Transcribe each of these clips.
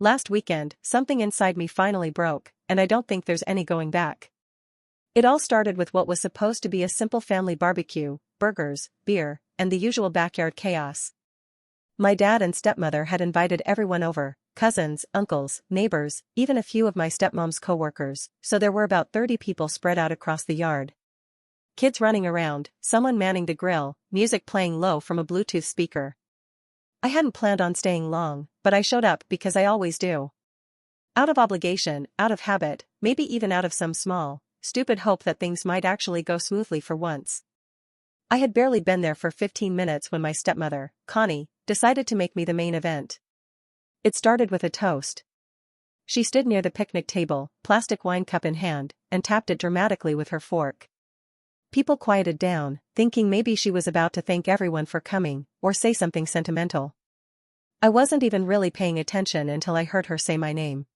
Last weekend, something inside me finally broke, and I don't think there's any going back. It all started with what was supposed to be a simple family barbecue, burgers, beer, and the usual backyard chaos. My dad and stepmother had invited everyone over, cousins, uncles, neighbors, even a few of my stepmom's co-workers, so there were about 30 people spread out across the yard. Kids running around, someone manning the grill, music playing low from a Bluetooth speaker. I hadn't planned on staying long, but I showed up because I always do. Out of obligation, out of habit, maybe even out of some small, stupid hope that things might actually go smoothly for once. I had barely been there for 15 minutes when my stepmother, Connie, decided to make me the main event. It started with a toast. She stood near the picnic table, plastic wine cup in hand, and tapped it dramatically with her fork. People quieted down, thinking maybe she was about to thank everyone for coming, or say something sentimental. I wasn't even really paying attention until I heard her say my name.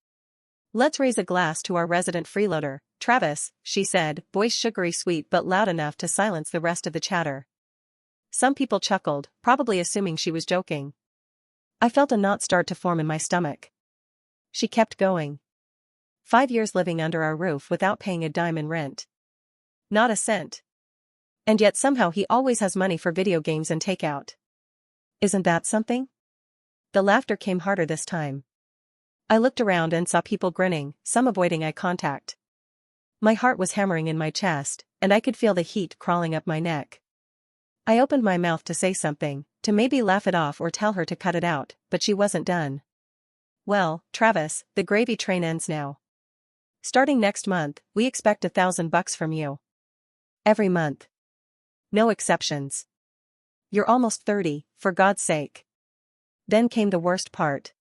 "Let's raise a glass to our resident freeloader, Travis," she said, voice sugary sweet but loud enough to silence the rest of the chatter. Some people chuckled, probably assuming she was joking. I felt a knot start to form in my stomach. She kept going. 5 years living under our roof without paying a dime in rent. Not a cent. And yet somehow he always has money for video games and takeout. Isn't that something? The laughter came harder this time. I looked around and saw people grinning, some avoiding eye contact. My heart was hammering in my chest, and I could feel the heat crawling up my neck. I opened my mouth to say something, to maybe laugh it off or tell her to cut it out, but she wasn't done. "Well, Travis, the gravy train ends now. Starting next month, we expect $1,000 from you. Every month. No exceptions. You're almost 30, for God's sake." Then came the worst part.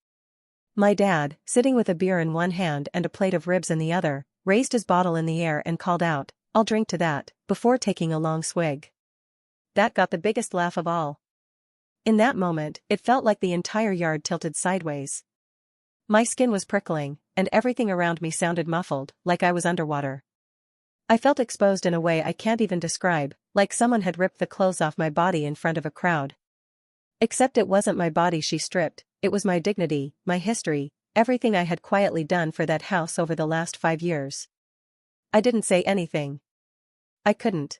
My dad, sitting with a beer in one hand and a plate of ribs in the other, raised his bottle in the air and called out, "I'll drink to that," before taking a long swig. That got the biggest laugh of all. In that moment, it felt like the entire yard tilted sideways. My skin was prickling, and everything around me sounded muffled, like I was underwater. I felt exposed in a way I can't even describe, like someone had ripped the clothes off my body in front of a crowd. Except it wasn't my body she stripped, it was my dignity, my history, everything I had quietly done for that house over the last 5 years. I didn't say anything. I couldn't.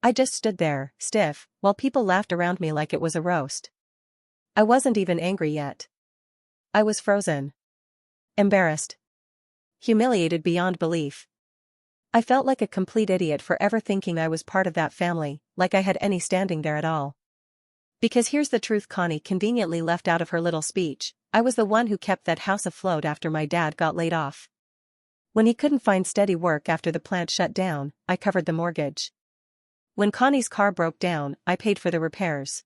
I just stood there, stiff, while people laughed around me like it was a roast. I wasn't even angry yet. I was frozen. Embarrassed. Humiliated beyond belief. I felt like a complete idiot for ever thinking I was part of that family, like I had any standing there at all. Because here's the truth Connie conveniently left out of her little speech, I was the one who kept that house afloat after my dad got laid off. When he couldn't find steady work after the plant shut down, I covered the mortgage. When Connie's car broke down, I paid for the repairs.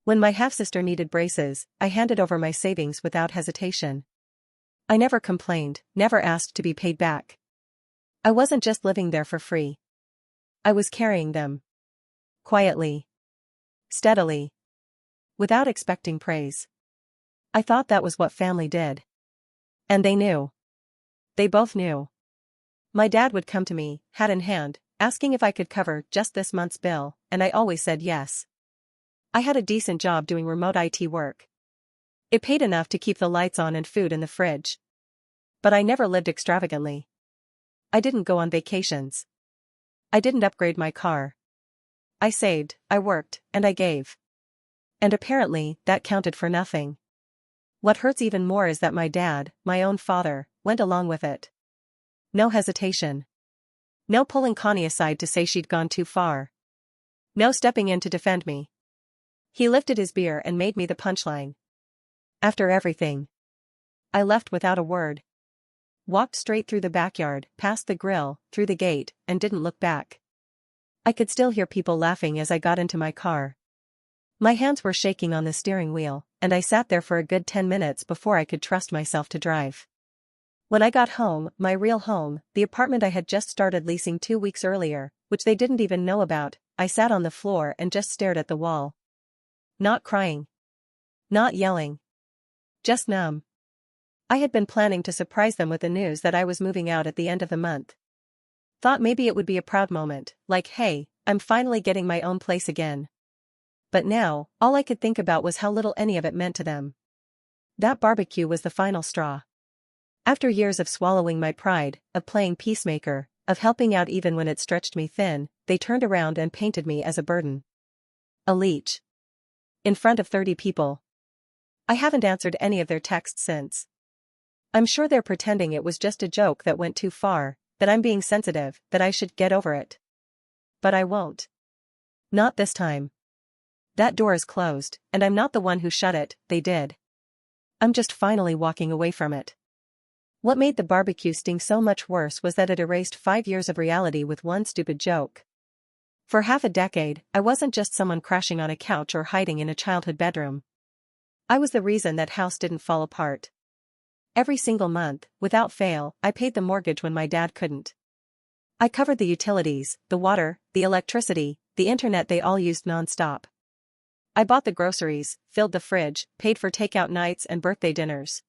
When my half-sister needed braces, I handed over my savings without hesitation. I never complained, never asked to be paid back. I wasn't just living there for free. I was carrying them. Quietly. Steadily. Without expecting praise. I thought that was what family did. And they knew. They both knew. My dad would come to me, hat in hand, asking if I could cover just this month's bill, and I always said yes. I had a decent job doing remote IT work. It paid enough to keep the lights on and food in the fridge. But I never lived extravagantly. I didn't go on vacations. I didn't upgrade my car. I saved, I worked, and I gave. And apparently, that counted for nothing. What hurts even more is that my dad, my own father, went along with it. No hesitation. No pulling Connie aside to say she'd gone too far. No stepping in to defend me. He lifted his beer and made me the punchline. After everything. I left without a word. Walked straight through the backyard, past the grill, through the gate, and didn't look back. I could still hear people laughing as I got into my car. My hands were shaking on the steering wheel, and I sat there for a good 10 minutes before I could trust myself to drive. When I got home, my real home, the apartment I had just started leasing 2 weeks earlier, which they didn't even know about, I sat on the floor and just stared at the wall. Not crying. Not yelling. Just numb. I had been planning to surprise them with the news that I was moving out at the end of the month. Thought maybe it would be a proud moment, like hey, I'm finally getting my own place again. But now, all I could think about was how little any of it meant to them. That barbecue was the final straw. After years of swallowing my pride, of playing peacemaker, of helping out even when it stretched me thin, they turned around and painted me as a burden. A leech. In front of 30 people. I haven't answered any of their texts since. I'm sure they're pretending it was just a joke that went too far, that I'm being sensitive, that I should get over it. But I won't. Not this time. That door is closed, and I'm not the one who shut it, they did. I'm just finally walking away from it. What made the barbecue sting so much worse was that it erased 5 years of reality with one stupid joke. For half a decade, I wasn't just someone crashing on a couch or hiding in a childhood bedroom. I was the reason that house didn't fall apart. Every single month, without fail, I paid the mortgage when my dad couldn't. I covered the utilities, the water, the electricity, the internet they all used non-stop. I bought the groceries, filled the fridge, paid for takeout nights and birthday dinners.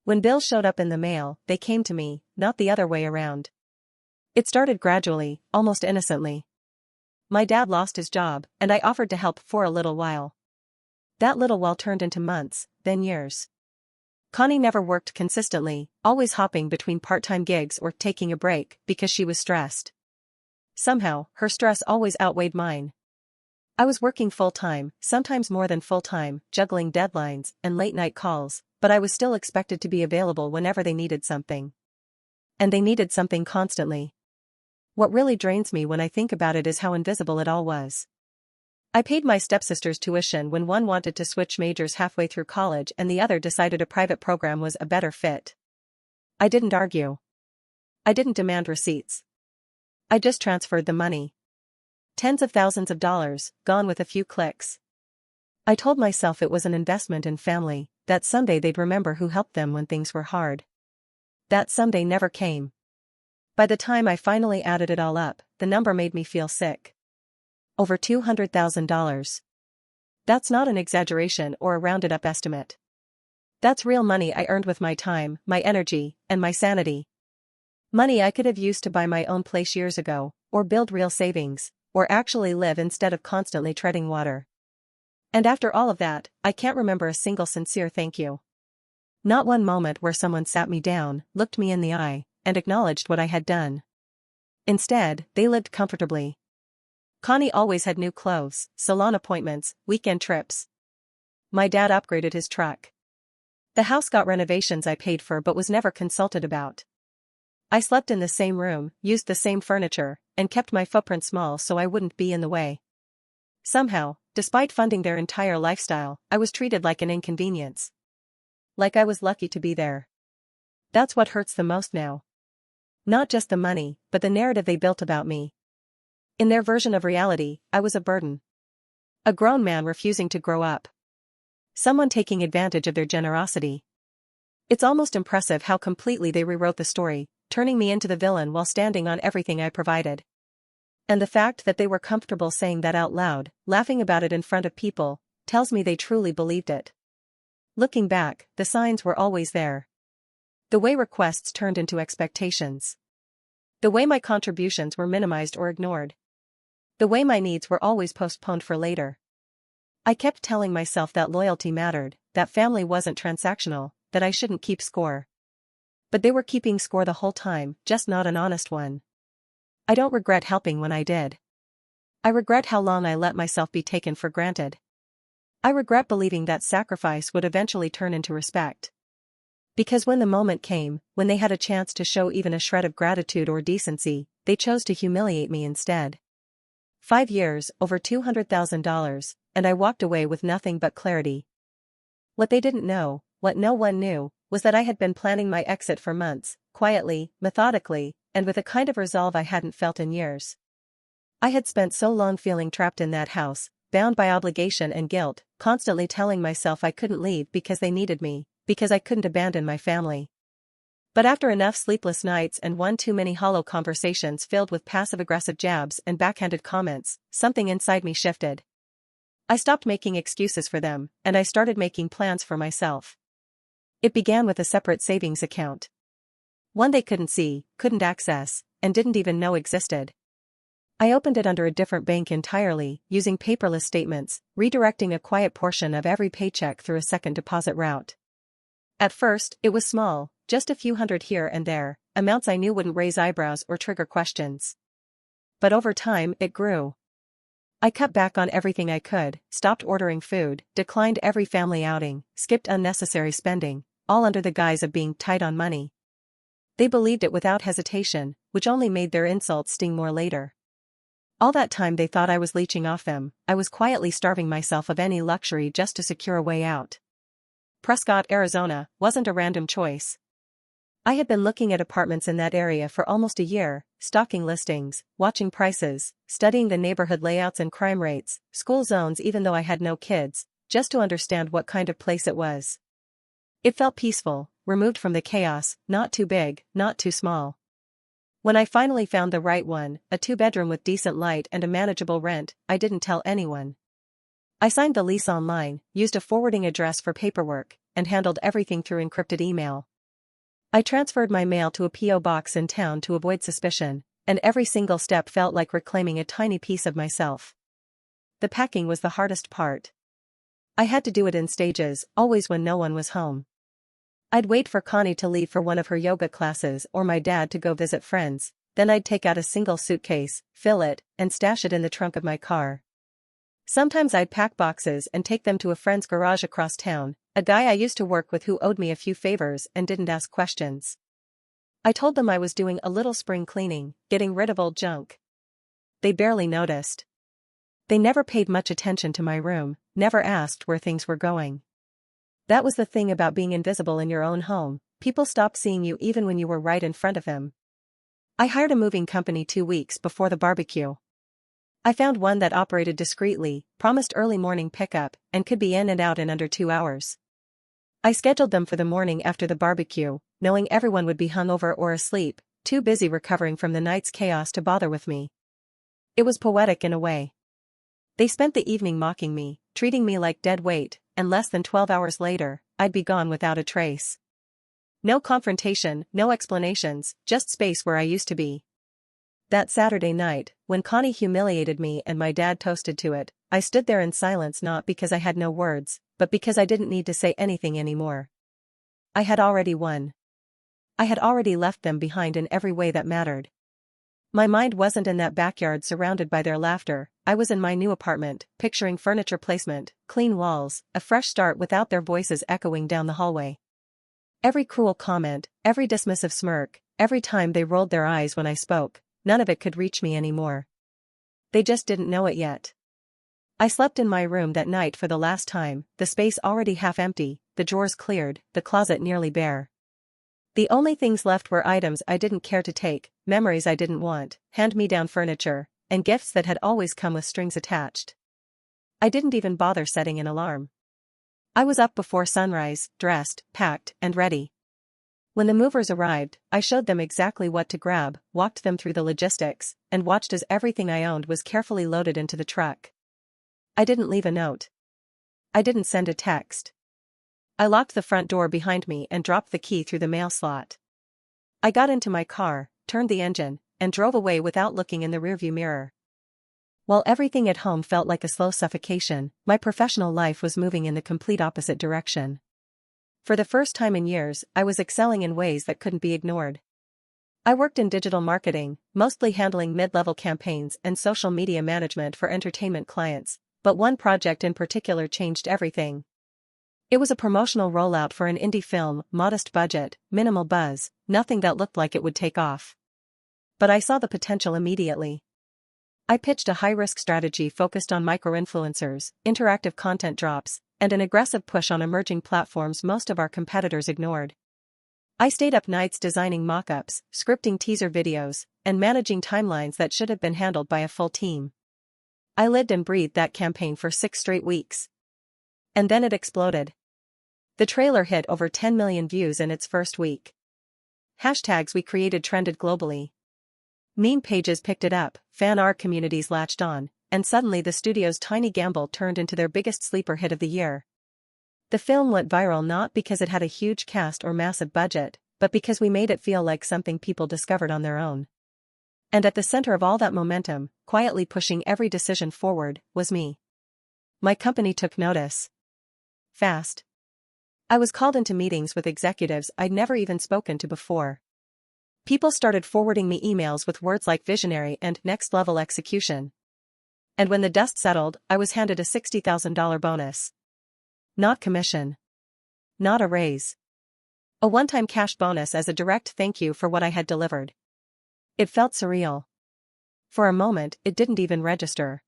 When bills showed up in the mail, they came to me, not the other way around. It started gradually, almost innocently. My dad lost his job, and I offered to help for a little while. That little while turned into months, then years. Connie never worked consistently, always hopping between part-time gigs or taking a break because she was stressed. Somehow, her stress always outweighed mine. I was working full-time, sometimes more than full-time, juggling deadlines and late-night calls, but I was still expected to be available whenever they needed something. And they needed something constantly. What really drains me when I think about it is how invisible it all was. I paid my stepsister's tuition when one wanted to switch majors halfway through college and the other decided a private program was a better fit. I didn't argue. I didn't demand receipts. I just transferred the money. Tens of thousands of dollars, gone with a few clicks. I told myself it was an investment in family, that someday they'd remember who helped them when things were hard. That someday never came. By the time I finally added it all up, the number made me feel sick. Over $200,000. That's not an exaggeration or a rounded-up estimate. That's real money I earned with my time, my energy, and my sanity. Money I could have used to buy my own place years ago, or build real savings, or actually live instead of constantly treading water. And after all of that, I can't remember a single sincere thank you. Not one moment where someone sat me down, looked me in the eye, and acknowledged what I had done. Instead, they lived comfortably. Connie always had new clothes, salon appointments, weekend trips. My dad upgraded his truck. The house got renovations I paid for but was never consulted about. I slept in the same room, used the same furniture, and kept my footprint small so I wouldn't be in the way. Somehow, despite funding their entire lifestyle, I was treated like an inconvenience. Like I was lucky to be there. That's what hurts the most now. Not just the money, but the narrative they built about me. In their version of reality, I was a burden. A grown man refusing to grow up. Someone taking advantage of their generosity. It's almost impressive how completely they rewrote the story, turning me into the villain while standing on everything I provided. And the fact that they were comfortable saying that out loud, laughing about it in front of people, tells me they truly believed it. Looking back, the signs were always there. The way requests turned into expectations. The way my contributions were minimized or ignored. The way my needs were always postponed for later. I kept telling myself that loyalty mattered, that family wasn't transactional, that I shouldn't keep score. But they were keeping score the whole time, just not an honest one. I don't regret helping when I did. I regret how long I let myself be taken for granted. I regret believing that sacrifice would eventually turn into respect. Because when the moment came, when they had a chance to show even a shred of gratitude or decency, they chose to humiliate me instead. 5 years, over $200,000, and I walked away with nothing but clarity. What they didn't know, what no one knew, was that I had been planning my exit for months, quietly, methodically, and with a kind of resolve I hadn't felt in years. I had spent so long feeling trapped in that house, bound by obligation and guilt, constantly telling myself I couldn't leave because they needed me, because I couldn't abandon my family. But after enough sleepless nights and one too many hollow conversations filled with passive-aggressive jabs and backhanded comments, something inside me shifted. I stopped making excuses for them, and I started making plans for myself. It began with a separate savings account. One they couldn't see, couldn't access, and didn't even know existed. I opened it under a different bank entirely, using paperless statements, redirecting a quiet portion of every paycheck through a second deposit route. At first, it was small, just a few hundred here and there, amounts I knew wouldn't raise eyebrows or trigger questions. But over time, it grew. I cut back on everything I could, stopped ordering food, declined every family outing, skipped unnecessary spending, all under the guise of being tight on money. They believed it without hesitation, which only made their insults sting more later. All that time they thought I was leeching off them, I was quietly starving myself of any luxury just to secure a way out. Prescott, Arizona, wasn't a random choice. I had been looking at apartments in that area for almost a year, stalking listings, watching prices, studying the neighborhood layouts and crime rates, school zones even though I had no kids, just to understand what kind of place it was. It felt peaceful, removed from the chaos, not too big, not too small. When I finally found the right one, a 2-bedroom with decent light and a manageable rent, I didn't tell anyone. I signed the lease online, used a forwarding address for paperwork, and handled everything through encrypted email. I transferred my mail to a P.O. box in town to avoid suspicion, and every single step felt like reclaiming a tiny piece of myself. The packing was the hardest part. I had to do it in stages, always when no one was home. I'd wait for Connie to leave for one of her yoga classes or my dad to go visit friends, then I'd take out a single suitcase, fill it, and stash it in the trunk of my car. Sometimes I'd pack boxes and take them to a friend's garage across town, a guy I used to work with who owed me a few favors and didn't ask questions. I told them I was doing a little spring cleaning, getting rid of old junk. They barely noticed. They never paid much attention to my room, never asked where things were going. That was the thing about being invisible in your own home, people stopped seeing you even when you were right in front of them. I hired a moving company 2 weeks before the barbecue. I found one that operated discreetly, promised early morning pickup, and could be in and out in under 2 hours. I scheduled them for the morning after the barbecue, knowing everyone would be hungover or asleep, too busy recovering from the night's chaos to bother with me. It was poetic in a way. They spent the evening mocking me, treating me like dead weight, and less than 12 hours later, I'd be gone without a trace. No confrontation, no explanations, just space where I used to be. That Saturday night, when Connie humiliated me and my dad toasted to it, I stood there in silence not because I had no words, but because I didn't need to say anything anymore. I had already won. I had already left them behind in every way that mattered. My mind wasn't in that backyard surrounded by their laughter, I was in my new apartment, picturing furniture placement, clean walls, a fresh start without their voices echoing down the hallway. Every cruel comment, every dismissive smirk, every time they rolled their eyes when I spoke, none of it could reach me anymore. They just didn't know it yet. I slept in my room that night for the last time, the space already half empty, the drawers cleared, the closet nearly bare. The only things left were items I didn't care to take, memories I didn't want, hand-me-down furniture, and gifts that had always come with strings attached. I didn't even bother setting an alarm. I was up before sunrise, dressed, packed, and ready. When the movers arrived, I showed them exactly what to grab, walked them through the logistics, and watched as everything I owned was carefully loaded into the truck. I didn't leave a note. I didn't send a text. I locked the front door behind me and dropped the key through the mail slot. I got into my car, turned the engine, and drove away without looking in the rearview mirror. While everything at home felt like a slow suffocation, my professional life was moving in the complete opposite direction. For the first time in years, I was excelling in ways that couldn't be ignored. I worked in digital marketing, mostly handling mid-level campaigns and social media management for entertainment clients, but one project in particular changed everything. It was a promotional rollout for an indie film, modest budget, minimal buzz, nothing that looked like it would take off. But I saw the potential immediately. I pitched a high-risk strategy focused on micro-influencers, interactive content drops, and an aggressive push on emerging platforms most of our competitors ignored. I stayed up nights designing mock-ups, scripting teaser videos, and managing timelines that should have been handled by a full team. I lived and breathed that campaign for 6 straight weeks. And then it exploded. The trailer hit over 10 million views in its first week. Hashtags we created trended globally. Meme pages picked it up, fan art communities latched on, and suddenly the studio's tiny gamble turned into their biggest sleeper hit of the year. The film went viral not because it had a huge cast or massive budget, but because we made it feel like something people discovered on their own. And at the center of all that momentum, quietly pushing every decision forward, was me. My company took notice. Fast. I was called into meetings with executives I'd never even spoken to before. People started forwarding me emails with words like visionary and next-level execution. And when the dust settled, I was handed a $60,000 bonus. Not commission. Not a raise. A one-time cash bonus as a direct thank you for what I had delivered. It felt surreal. For a moment, it didn't even register.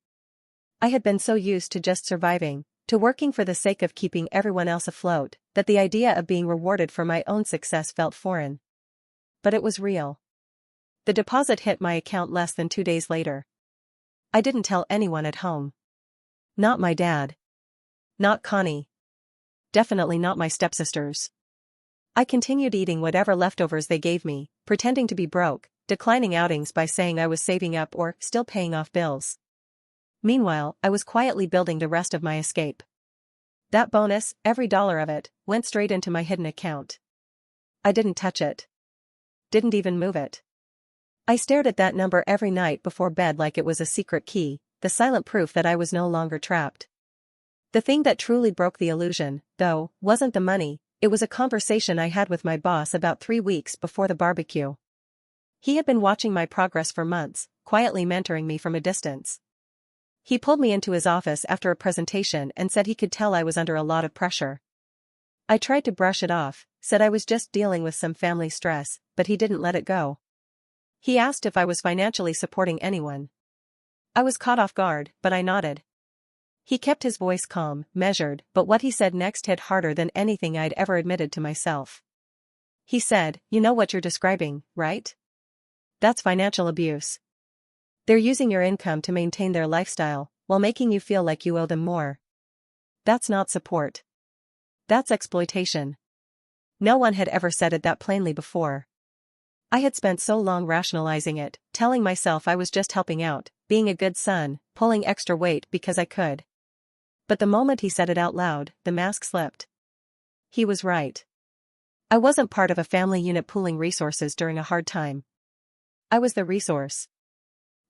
I had been so used to just surviving, to working for the sake of keeping everyone else afloat, that the idea of being rewarded for my own success felt foreign. But it was real. The deposit hit my account less than 2 days later. I didn't tell anyone at home. Not my dad. Not Connie. Definitely not my stepsisters. I continued eating whatever leftovers they gave me, pretending to be broke, declining outings by saying I was saving up or still paying off bills. Meanwhile, I was quietly building the rest of my escape. That bonus, every dollar of it, went straight into my hidden account. I didn't touch it. Didn't even move it. I stared at that number every night before bed like it was a secret key, the silent proof that I was no longer trapped. The thing that truly broke the illusion, though, wasn't the money, it was a conversation I had with my boss about 3 weeks before the barbecue. He had been watching my progress for months, quietly mentoring me from a distance. He pulled me into his office after a presentation and said he could tell I was under a lot of pressure. I tried to brush it off, said I was just dealing with some family stress, but he didn't let it go. He asked if I was financially supporting anyone. I was caught off guard, but I nodded. He kept his voice calm, measured, but what he said next hit harder than anything I'd ever admitted to myself. He said, "You know what you're describing, right? That's financial abuse. They're using your income to maintain their lifestyle, while making you feel like you owe them more. That's not support. That's exploitation." No one had ever said it that plainly before. I had spent so long rationalizing it, telling myself I was just helping out, being a good son, pulling extra weight because I could. But the moment he said it out loud, the mask slipped. He was right. I wasn't part of a family unit pooling resources during a hard time. I was the resource.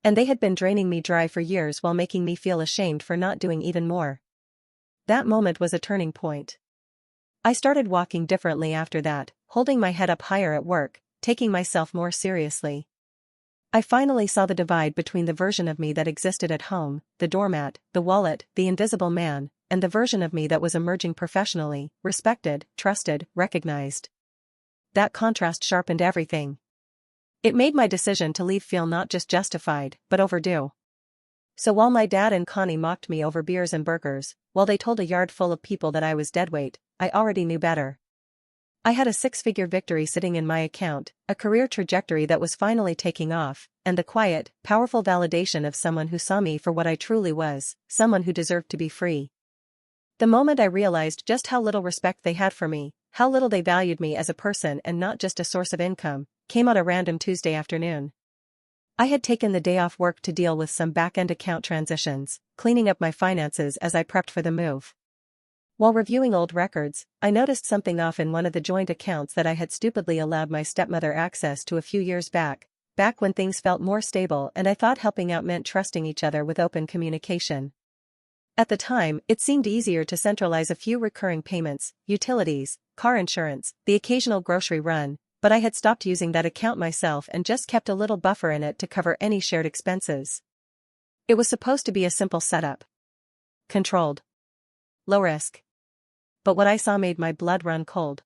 And they had been draining me dry for years while making me feel ashamed for not doing even more. That moment was a turning point. I started walking differently after that, holding my head up higher at work, taking myself more seriously. I finally saw the divide between the version of me that existed at home, the doormat, the wallet, the invisible man, and the version of me that was emerging professionally, respected, trusted, recognized. That contrast sharpened everything. It made my decision to leave feel not just justified, but overdue. So while my dad and Connie mocked me over beers and burgers, while they told a yard full of people that I was deadweight, I already knew better. I had a 6-figure victory sitting in my account, a career trajectory that was finally taking off, and the quiet, powerful validation of someone who saw me for what I truly was, someone who deserved to be free. The moment I realized just how little respect they had for me, how little they valued me as a person and not just a source of income, came on a random Tuesday afternoon. I had taken the day off work to deal with some back-end account transitions, cleaning up my finances as I prepped for the move. While reviewing old records, I noticed something off in one of the joint accounts that I had stupidly allowed my stepmother access to a few years back when things felt more stable and I thought helping out meant trusting each other with open communication. At the time, it seemed easier to centralize a few recurring payments, utilities, car insurance, the occasional grocery run, but I had stopped using that account myself and just kept a little buffer in it to cover any shared expenses. It was supposed to be a simple setup. Controlled. Low risk. But what I saw made my blood run cold.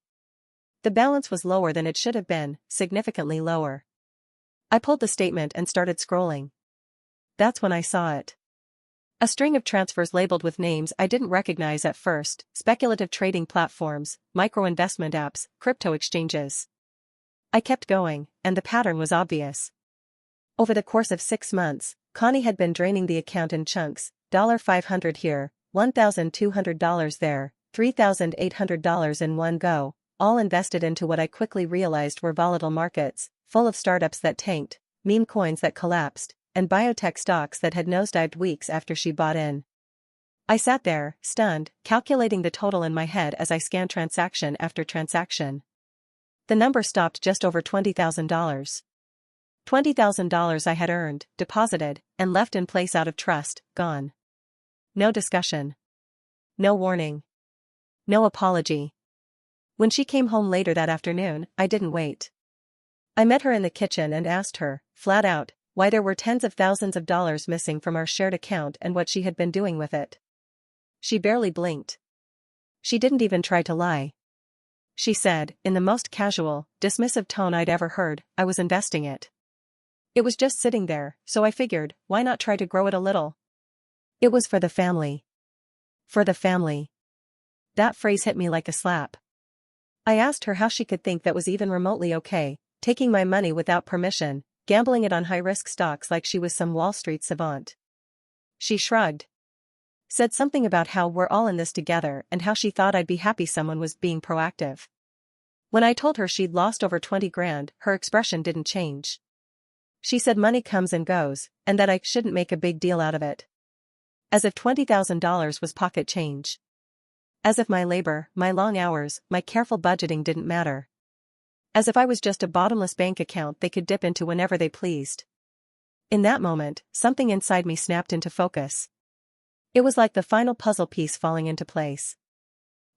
The balance was lower than it should have been, significantly lower. I pulled the statement and started scrolling. That's when I saw it. A string of transfers labeled with names I didn't recognize at first, speculative trading platforms, micro-investment apps, crypto exchanges. I kept going, and the pattern was obvious. Over the course of 6 months, Connie had been draining the account in chunks, $500 here, $1,200 there, $3,800 in one go, all invested into what I quickly realized were volatile markets, full of startups that tanked, meme coins that collapsed, and biotech stocks that had nosedived weeks after she bought in. I sat there, stunned, calculating the total in my head as I scanned transaction after transaction. The number stopped just over $20,000. $20,000 I had earned, deposited, and left in place out of trust, gone. No discussion. No warning. No apology. When she came home later that afternoon, I didn't wait. I met her in the kitchen and asked her, flat out, why there were tens of thousands of dollars missing from our shared account and what she had been doing with it. She barely blinked. She didn't even try to lie. She said, in the most casual, dismissive tone I'd ever heard, I was investing it. It was just sitting there, so I figured, why not try to grow it a little? It was for the family. For the family. That phrase hit me like a slap. I asked her how she could think that was even remotely okay, taking my money without permission, gambling it on high-risk stocks like she was some Wall Street savant. She shrugged. Said something about how we're all in this together and how she thought I'd be happy someone was being proactive. When I told her she'd lost over 20 grand, her expression didn't change. She said money comes and goes, and that I shouldn't make a big deal out of it. As if $20,000 was pocket change. As if my labor, my long hours, my careful budgeting didn't matter. As if I was just a bottomless bank account they could dip into whenever they pleased. In that moment, something inside me snapped into focus. It was like the final puzzle piece falling into place.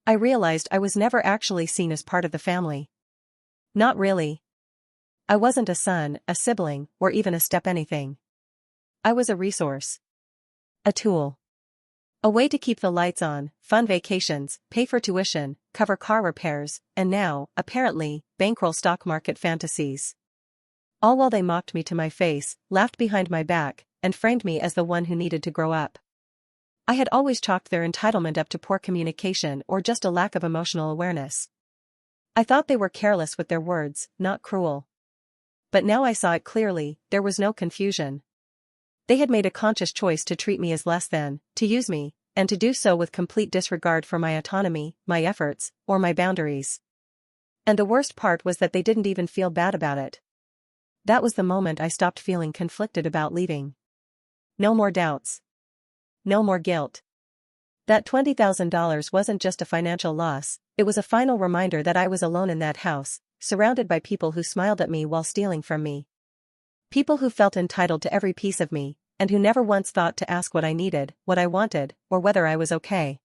I realized I was never actually seen as part of the family. Not really. I wasn't a son, a sibling, or even a step anything. I was a resource. A tool. A way to keep the lights on, fund vacations, pay for tuition, cover car repairs, and now, apparently, bankroll stock market fantasies. All while they mocked me to my face, laughed behind my back, and framed me as the one who needed to grow up. I had always chalked their entitlement up to poor communication or just a lack of emotional awareness. I thought they were careless with their words, not cruel. But now I saw it clearly, there was no confusion. They had made a conscious choice to treat me as less than, to use me, and to do so with complete disregard for my autonomy, my efforts, or my boundaries. And the worst part was that they didn't even feel bad about it. That was the moment I stopped feeling conflicted about leaving. No more doubts. No more guilt. That $20,000 wasn't just a financial loss, it was a final reminder that I was alone in that house, surrounded by people who smiled at me while stealing from me. People who felt entitled to every piece of me, and who never once thought to ask what I needed, what I wanted, or whether I was okay.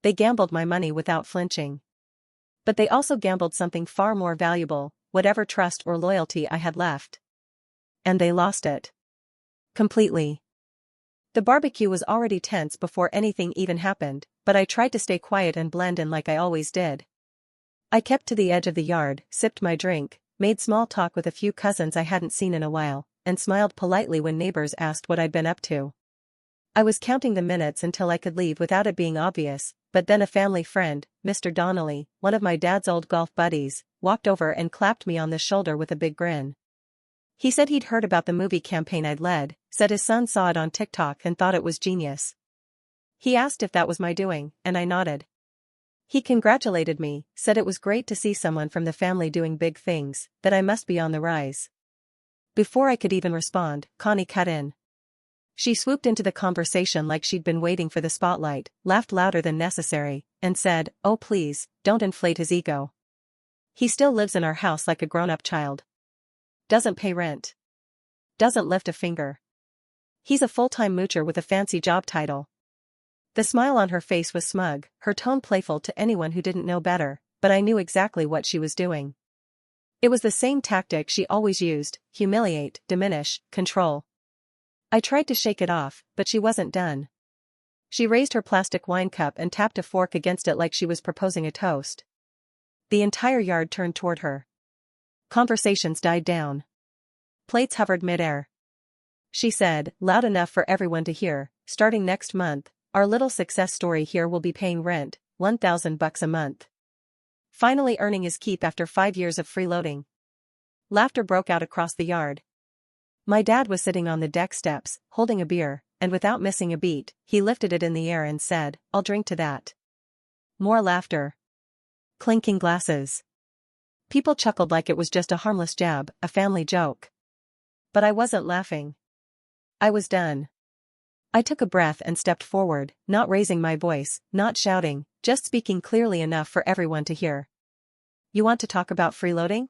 They gambled my money without flinching. But they also gambled something far more valuable, whatever trust or loyalty I had left. And they lost it. Completely. The barbecue was already tense before anything even happened, but I tried to stay quiet and blend in like I always did. I kept to the edge of the yard, sipped my drink, made small talk with a few cousins I hadn't seen in a while, and smiled politely when neighbors asked what I'd been up to. I was counting the minutes until I could leave without it being obvious, but then a family friend, Mr. Donnelly, one of my dad's old golf buddies, walked over and clapped me on the shoulder with a big grin. He said he'd heard about the movie campaign I'd led, said his son saw it on TikTok and thought it was genius. He asked if that was my doing, and I nodded. He congratulated me, said it was great to see someone from the family doing big things, that I must be on the rise. Before I could even respond, Connie cut in. She swooped into the conversation like she'd been waiting for the spotlight, laughed louder than necessary, and said, "Oh please, don't inflate his ego. He still lives in our house like a grown-up child. Doesn't pay rent. Doesn't lift a finger. He's a full-time moocher with a fancy job title." The smile on her face was smug, her tone playful to anyone who didn't know better, but I knew exactly what she was doing. It was the same tactic she always used: humiliate, diminish, control. I tried to shake it off, but she wasn't done. She raised her plastic wine cup and tapped a fork against it like she was proposing a toast. The entire yard turned toward her. Conversations died down. Plates hovered mid-air. She said, loud enough for everyone to hear, "Starting next month, our little success story here will be paying rent, $1,000 a month. Finally earning his keep after 5 years of freeloading." Laughter broke out across the yard. My dad was sitting on the deck steps, holding a beer, and without missing a beat, he lifted it in the air and said, "I'll drink to that." More laughter. Clinking glasses. People chuckled like it was just a harmless jab, a family joke. But I wasn't laughing. I was done. I took a breath and stepped forward, not raising my voice, not shouting, just speaking clearly enough for everyone to hear. "You want to talk about freeloading?"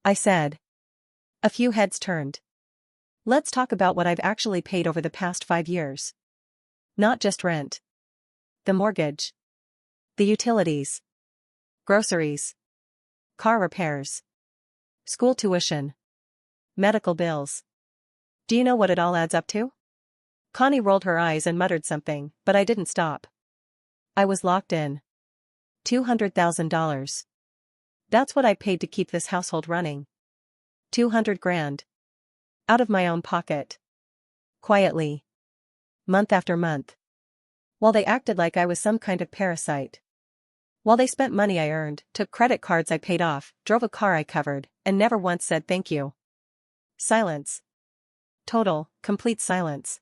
I said. A few heads turned. "Let's talk about what I've actually paid over the past 5 years. Not just rent. The mortgage. The utilities. Groceries. Car repairs. School tuition. Medical bills. Do you know what it all adds up to? Connie rolled her eyes and muttered something, but I didn't stop. I was locked in. $200,000. That's what I paid to keep this household running. 200 grand. Out of my own pocket. Quietly. Month after month. While they acted like I was some kind of parasite. While they spent money I earned, took credit cards I paid off, drove a car I covered, and never once said thank you. Silence. Total, complete silence.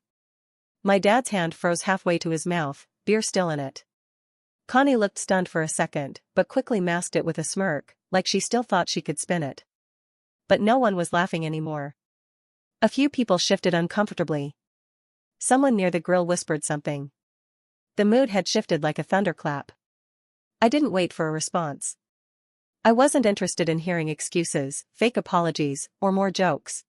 My dad's hand froze halfway to his mouth, beer still in it. Connie looked stunned for a second, but quickly masked it with a smirk, like she still thought she could spin it. But no one was laughing anymore. A few people shifted uncomfortably. Someone near the grill whispered something. The mood had shifted like a thunderclap. I didn't wait for a response. I wasn't interested in hearing excuses, fake apologies, or more jokes.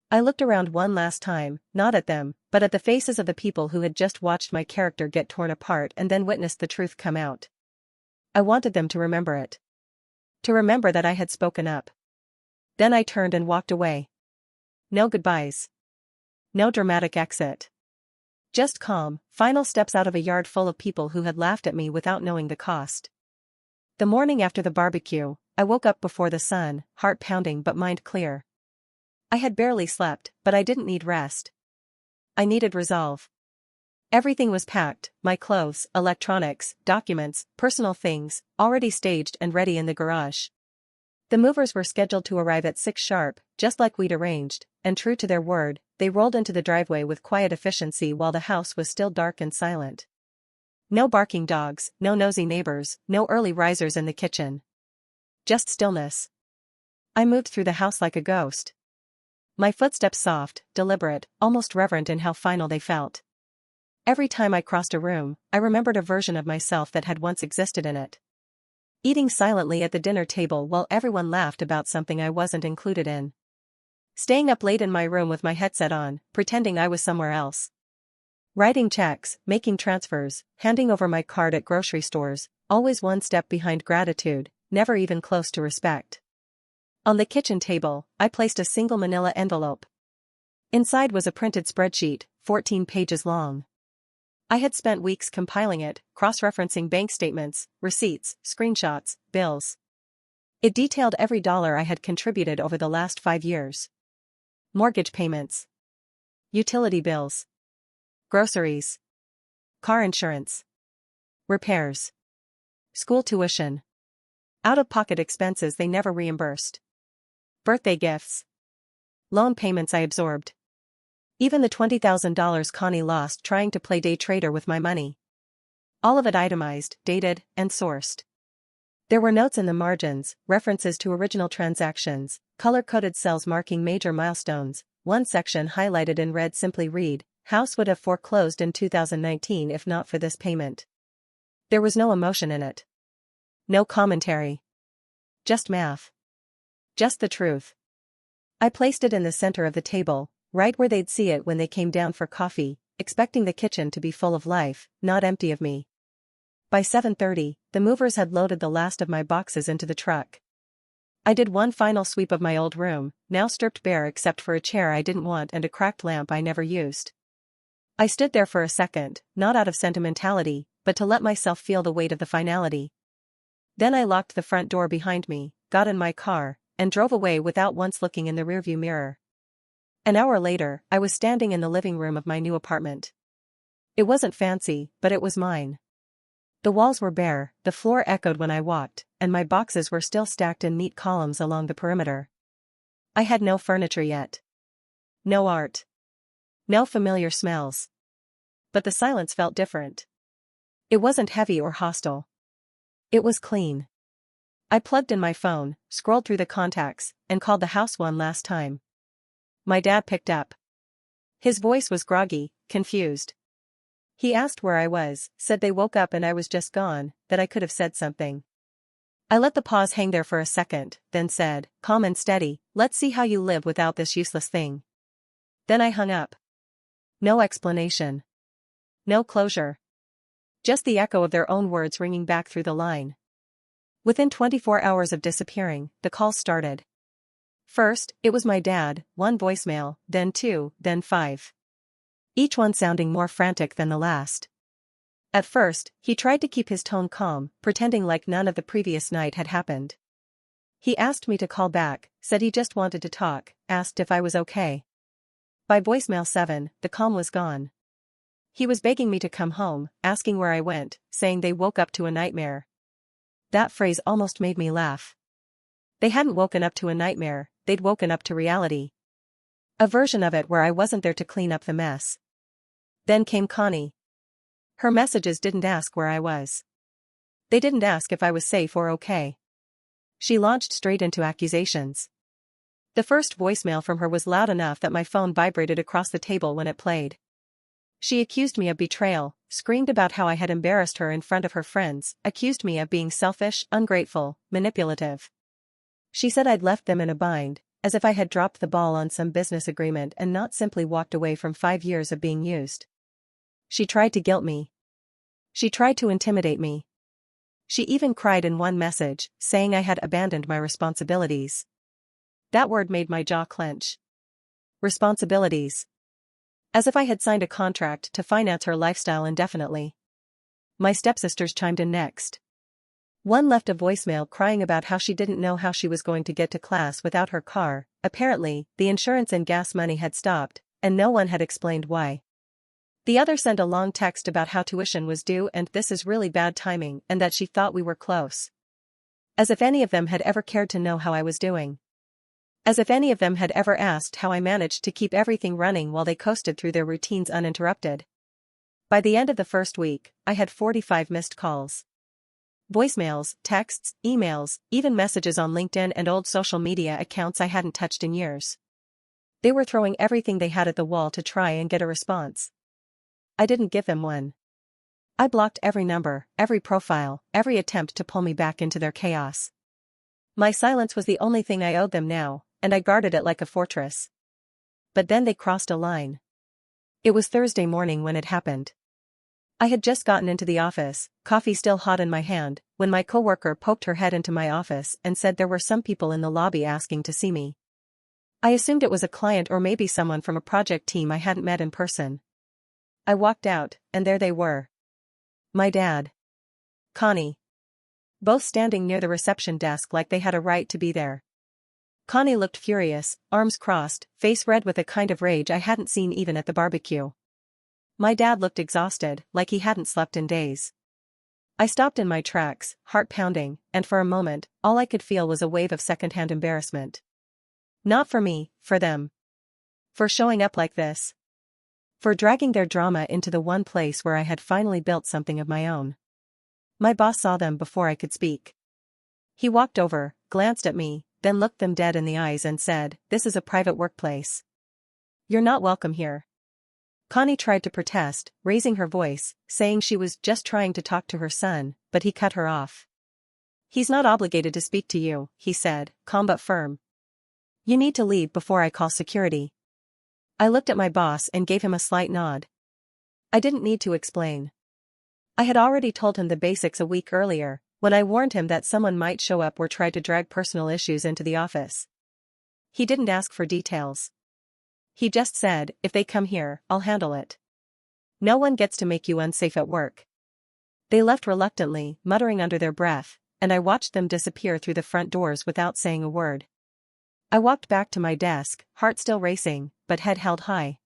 I looked around one last time, not at them, but at the faces of the people who had just watched my character get torn apart and then witnessed the truth come out. I wanted them to remember it. To remember that I had spoken up. Then I turned and walked away. No goodbyes. No dramatic exit. Just calm, final steps out of a yard full of people who had laughed at me without knowing the cost. The morning after the barbecue, I woke up before the sun, heart pounding but mind clear. I had barely slept, but I didn't need rest. I needed resolve. Everything was packed, my clothes, electronics, documents, personal things, already staged and ready in the garage. The movers were scheduled to arrive at 6 sharp, just like we'd arranged, and true to their word, they rolled into the driveway with quiet efficiency while the house was still dark and silent. No barking dogs, no nosy neighbors, no early risers in the kitchen. Just stillness. I moved through the house like a ghost. My footsteps soft, deliberate, almost reverent in how final they felt. Every time I crossed a room, I remembered a version of myself that had once existed in it. Eating silently at the dinner table while everyone laughed about something I wasn't included in. Staying up late in my room with my headset on, pretending I was somewhere else. Writing checks, making transfers, handing over my card at grocery stores, always one step behind gratitude, never even close to respect. On the kitchen table, I placed a single manila envelope. Inside was a printed spreadsheet, 14 pages long. I had spent weeks compiling it, cross-referencing bank statements, receipts, screenshots, bills. It detailed every dollar I had contributed over the last 5 years. Mortgage payments. Utility bills. Groceries. Car insurance. Repairs. School tuition. Out-of-pocket expenses they never reimbursed. Birthday gifts. Loan payments I absorbed. Even the $20,000 Connie lost trying to play day trader with my money. All of it itemized, dated, and sourced. There were notes in the margins, references to original transactions, color-coded cells marking major milestones. One section highlighted in red simply read, "House would have foreclosed in 2019 if not for this payment." There was no emotion in it. No commentary. Just math. Just the truth. I placed it in the center of the table, right where they'd see it when they came down for coffee, expecting the kitchen to be full of life, not empty of me. By 7:30, the movers had loaded the last of my boxes into the truck. I did one final sweep of my old room, now stripped bare except for a chair I didn't want and a cracked lamp I never used. I stood there for a second, not out of sentimentality, but to let myself feel the weight of the finality. Then I locked the front door behind me, got in my car, and drove away without once looking in the rearview mirror. An hour later, I was standing in the living room of my new apartment. It wasn't fancy, but it was mine. The walls were bare, the floor echoed when I walked, and my boxes were still stacked in neat columns along the perimeter. I had no furniture yet. No art. No familiar smells. But the silence felt different. It wasn't heavy or hostile. It was clean. I plugged in my phone, scrolled through the contacts, and called the house one last time. My dad picked up. His voice was groggy, confused. He asked where I was, said they woke up and I was just gone, that I could have said something. I let the pause hang there for a second, then said, calm and steady, "Let's see how you live without this useless thing." Then I hung up. No explanation. No closure. Just the echo of their own words ringing back through the line. Within 24 hours of disappearing, the calls started. First, it was my dad, one voicemail, then two, then five. Each one sounding more frantic than the last. At first, he tried to keep his tone calm, pretending like none of the previous night had happened. He asked me to call back, said he just wanted to talk, asked if I was okay. By voicemail 7, the calm was gone. He was begging me to come home, asking where I went, saying they woke up to a nightmare. That phrase almost made me laugh. They hadn't woken up to a nightmare, they'd woken up to reality. A version of it where I wasn't there to clean up the mess. Then came Connie. Her messages didn't ask where I was. They didn't ask if I was safe or okay. She launched straight into accusations. The first voicemail from her was loud enough that my phone vibrated across the table when it played. She accused me of betrayal, screamed about how I had embarrassed her in front of her friends, accused me of being selfish, ungrateful, manipulative. She said I'd left them in a bind, as if I had dropped the ball on some business agreement and not simply walked away from 5 years of being used. She tried to guilt me. She tried to intimidate me. She even cried in one message, saying I had abandoned my responsibilities. That word made my jaw clench. Responsibilities. As if I had signed a contract to finance her lifestyle indefinitely. My stepsisters chimed in next. One left a voicemail crying about how she didn't know how she was going to get to class without her car. Apparently, the insurance and gas money had stopped, and no one had explained why. The other sent a long text about how tuition was due and this is really bad timing and that she thought we were close. As if any of them had ever cared to know how I was doing. As if any of them had ever asked how I managed to keep everything running while they coasted through their routines uninterrupted. By the end of the first week, I had 45 missed calls. Voicemails, texts, emails, even messages on LinkedIn and old social media accounts I hadn't touched in years. They were throwing everything they had at the wall to try and get a response. I didn't give them one. I blocked every number, every profile, every attempt to pull me back into their chaos. My silence was the only thing I owed them now, and I guarded it like a fortress. But then they crossed a line. It was Thursday morning when it happened. I had just gotten into the office, coffee still hot in my hand, when my coworker poked her head into my office and said there were some people in the lobby asking to see me. I assumed it was a client or maybe someone from a project team I hadn't met in person. I walked out, and there they were. My dad. Connie. Both standing near the reception desk like they had a right to be there. Connie looked furious, arms crossed, face red with a kind of rage I hadn't seen even at the barbecue. My dad looked exhausted, like he hadn't slept in days. I stopped in my tracks, heart pounding, and for a moment, all I could feel was a wave of secondhand embarrassment. Not for me, for them. For showing up like this. For dragging their drama into the one place where I had finally built something of my own. My boss saw them before I could speak. He walked over, glanced at me, then looked them dead in the eyes and said, "This is a private workplace. You're not welcome here." Connie tried to protest, raising her voice, saying she was just trying to talk to her son, but he cut her off. "He's not obligated to speak to you," he said, calm but firm. "You need to leave before I call security." I looked at my boss and gave him a slight nod. I didn't need to explain. I had already told him the basics a week earlier, when I warned him that someone might show up or try to drag personal issues into the office. He didn't ask for details. He just said, "If they come here, I'll handle it. No one gets to make you unsafe at work." They left reluctantly, muttering under their breath, and I watched them disappear through the front doors without saying a word. I walked back to my desk, heart still racing, but head held high.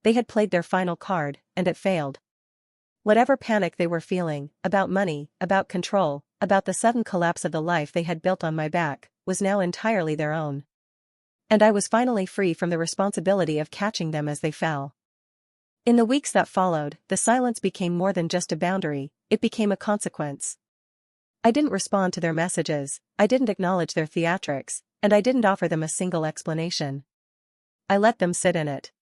They had played their final card, and it failed. Whatever panic they were feeling, about money, about control, about the sudden collapse of the life they had built on my back, was now entirely their own. And I was finally free from the responsibility of catching them as they fell. In the weeks that followed, the silence became more than just a boundary, it became a consequence. I didn't respond to their messages, I didn't acknowledge their theatrics, and I didn't offer them a single explanation. I let them sit in it.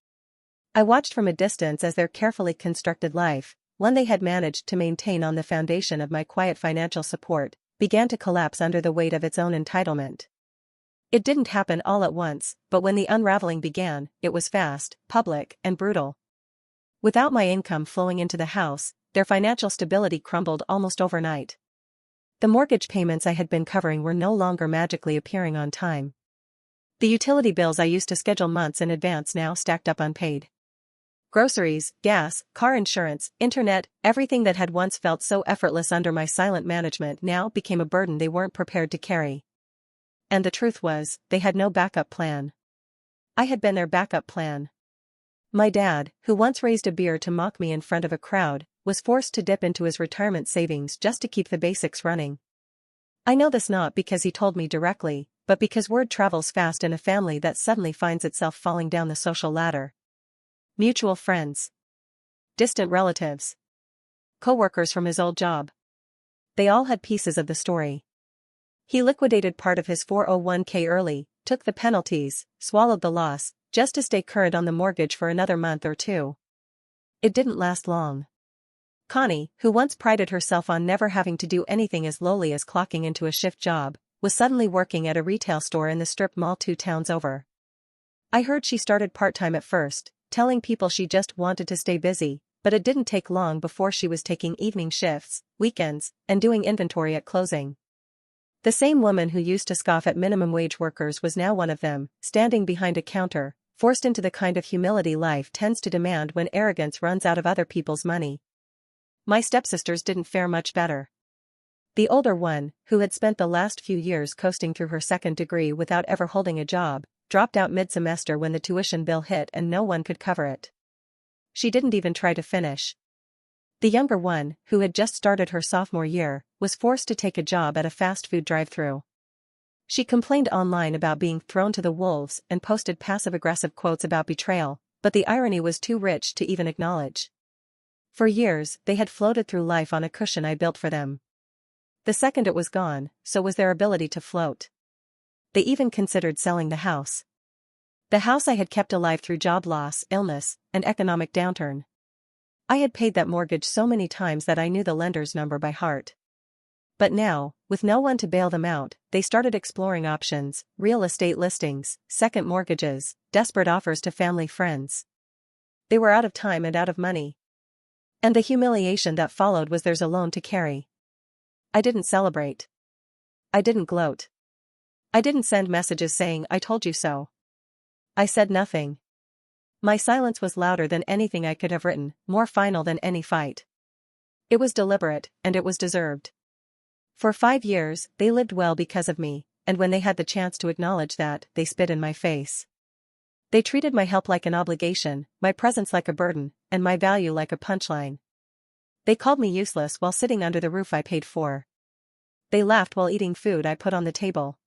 I watched from a distance as their carefully constructed life, one they had managed to maintain on the foundation of my quiet financial support, began to collapse under the weight of its own entitlement. It didn't happen all at once, but when the unraveling began, it was fast, public, and brutal. Without my income flowing into the house, their financial stability crumbled almost overnight. The mortgage payments I had been covering were no longer magically appearing on time. The utility bills I used to schedule months in advance now stacked up unpaid. Groceries, gas, car insurance, internet, everything that had once felt so effortless under my silent management now became a burden they weren't prepared to carry. And the truth was, they had no backup plan. I had been their backup plan. My dad, who once raised a beer to mock me in front of a crowd, was forced to dip into his retirement savings just to keep the basics running. I know this not because he told me directly, but because word travels fast in a family that suddenly finds itself falling down the social ladder. Mutual friends. Distant relatives. Co-workers from his old job. They all had pieces of the story. He liquidated part of his 401k early, took the penalties, swallowed the loss, just to stay current on the mortgage for another month or two. It didn't last long. Connie, who once prided herself on never having to do anything as lowly as clocking into a shift job, was suddenly working at a retail store in the strip mall 2 towns over. I heard she started part-time at first, telling people she just wanted to stay busy, but it didn't take long before she was taking evening shifts, weekends, and doing inventory at closing. The same woman who used to scoff at minimum wage workers was now one of them, standing behind a counter, forced into the kind of humility life tends to demand when arrogance runs out of other people's money. My stepsisters didn't fare much better. The older one, who had spent the last few years coasting through her second degree without ever holding a job, dropped out mid-semester when the tuition bill hit and no one could cover it. She didn't even try to finish. The younger one, who had just started her sophomore year, was forced to take a job at a fast food drive-thru. She complained online about being thrown to the wolves and posted passive-aggressive quotes about betrayal, but the irony was too rich to even acknowledge. For years, they had floated through life on a cushion I built for them. The second it was gone, so was their ability to float. They even considered selling the house. The house I had kept alive through job loss, illness, and economic downturn. I had paid that mortgage so many times that I knew the lender's number by heart. But now, with no one to bail them out, they started exploring options, real estate listings, second mortgages, desperate offers to family friends. They were out of time and out of money. And the humiliation that followed was theirs alone to carry. I didn't celebrate. I didn't gloat. I didn't send messages saying I told you so. I said nothing. My silence was louder than anything I could have written, more final than any fight. It was deliberate, and it was deserved. For 5 years, they lived well because of me, and when they had the chance to acknowledge that, they spit in my face. They treated my help like an obligation, my presence like a burden, and my value like a punchline. They called me useless while sitting under the roof I paid for. They laughed while eating food I put on the table.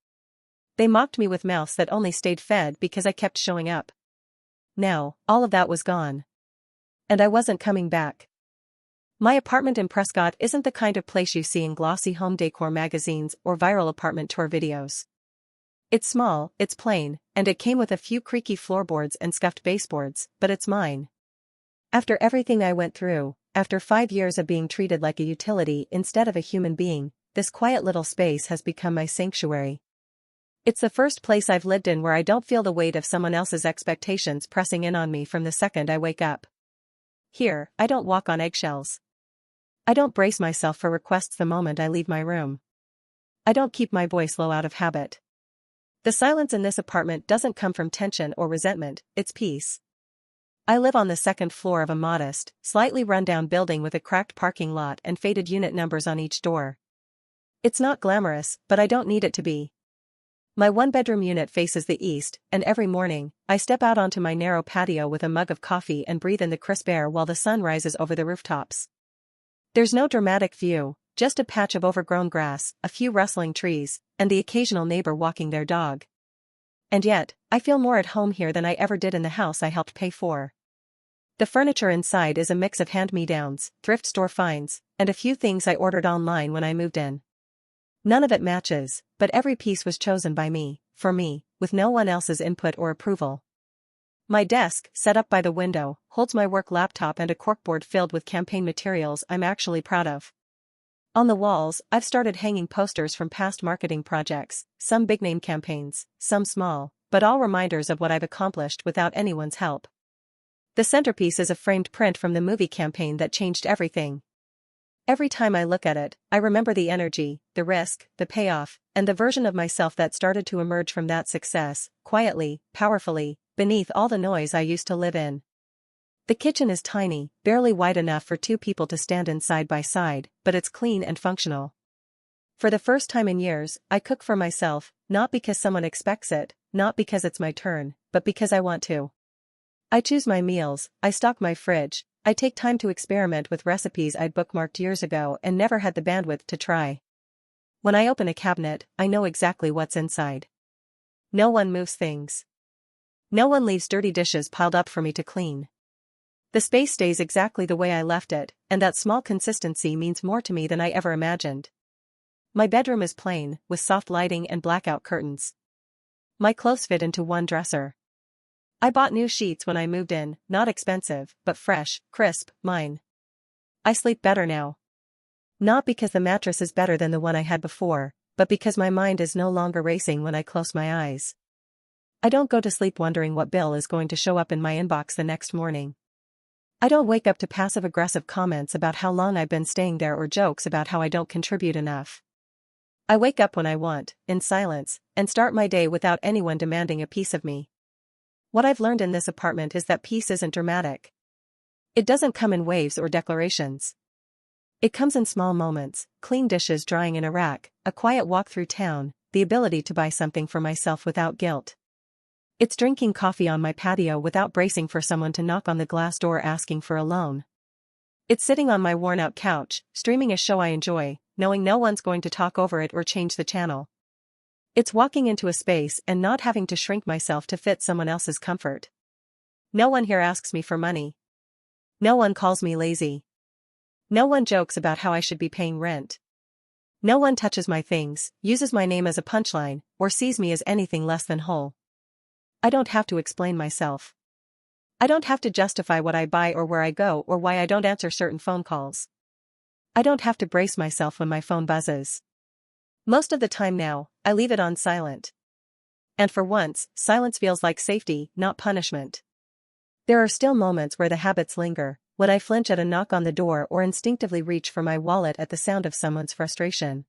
They mocked me with mouths that only stayed fed because I kept showing up. Now, all of that was gone. And I wasn't coming back. My apartment in Prescott isn't the kind of place you see in glossy home decor magazines or viral apartment tour videos. It's small, it's plain, and it came with a few creaky floorboards and scuffed baseboards, but it's mine. After everything I went through, after 5 years of being treated like a utility instead of a human being, this quiet little space has become my sanctuary. It's the first place I've lived in where I don't feel the weight of someone else's expectations pressing in on me from the second I wake up. Here, I don't walk on eggshells. I don't brace myself for requests the moment I leave my room. I don't keep my voice low out of habit. The silence in this apartment doesn't come from tension or resentment, it's peace. I live on the second floor of a modest, slightly run-down building with a cracked parking lot and faded unit numbers on each door. It's not glamorous, but I don't need it to be. My one-bedroom unit faces the east, and every morning, I step out onto my narrow patio with a mug of coffee and breathe in the crisp air while the sun rises over the rooftops. There's no dramatic view, just a patch of overgrown grass, a few rustling trees, and the occasional neighbor walking their dog. And yet, I feel more at home here than I ever did in the house I helped pay for. The furniture inside is a mix of hand-me-downs, thrift store finds, and a few things I ordered online when I moved in. None of it matches, but every piece was chosen by me, for me, with no one else's input or approval. My desk, set up by the window, holds my work laptop and a corkboard filled with campaign materials I'm actually proud of. On the walls, I've started hanging posters from past marketing projects, some big-name campaigns, some small, but all reminders of what I've accomplished without anyone's help. The centerpiece is a framed print from the movie campaign that changed everything. Every time I look at it, I remember the energy, the risk, the payoff, and the version of myself that started to emerge from that success, quietly, powerfully, beneath all the noise I used to live in. The kitchen is tiny, barely wide enough for two people to stand in side by side, but it's clean and functional. For the first time in years, I cook for myself, not because someone expects it, not because it's my turn, but because I want to. I choose my meals, I stock my fridge, I take time to experiment with recipes I'd bookmarked years ago and never had the bandwidth to try. When I open a cabinet, I know exactly what's inside. No one moves things. No one leaves dirty dishes piled up for me to clean. The space stays exactly the way I left it, and that small consistency means more to me than I ever imagined. My bedroom is plain, with soft lighting and blackout curtains. My clothes fit into one dresser. I bought new sheets when I moved in, not expensive, but fresh, crisp, mine. I sleep better now. Not because the mattress is better than the one I had before, but because my mind is no longer racing when I close my eyes. I don't go to sleep wondering what bill is going to show up in my inbox the next morning. I don't wake up to passive-aggressive comments about how long I've been staying there or jokes about how I don't contribute enough. I wake up when I want, in silence, and start my day without anyone demanding a piece of me. What I've learned in this apartment is that peace isn't dramatic. It doesn't come in waves or declarations. It comes in small moments: clean dishes drying in a rack, a quiet walk through town, the ability to buy something for myself without guilt. It's drinking coffee on my patio without bracing for someone to knock on the glass door asking for a loan. It's sitting on my worn-out couch, streaming a show I enjoy, knowing no one's going to talk over it or change the channel. It's walking into a space and not having to shrink myself to fit someone else's comfort. No one here asks me for money. No one calls me lazy. No one jokes about how I should be paying rent. No one touches my things, uses my name as a punchline, or sees me as anything less than whole. I don't have to explain myself. I don't have to justify what I buy or where I go or why I don't answer certain phone calls. I don't have to brace myself when my phone buzzes. Most of the time now, I leave it on silent. And for once, silence feels like safety, not punishment. There are still moments where the habits linger, when I flinch at a knock on the door or instinctively reach for my wallet at the sound of someone's frustration.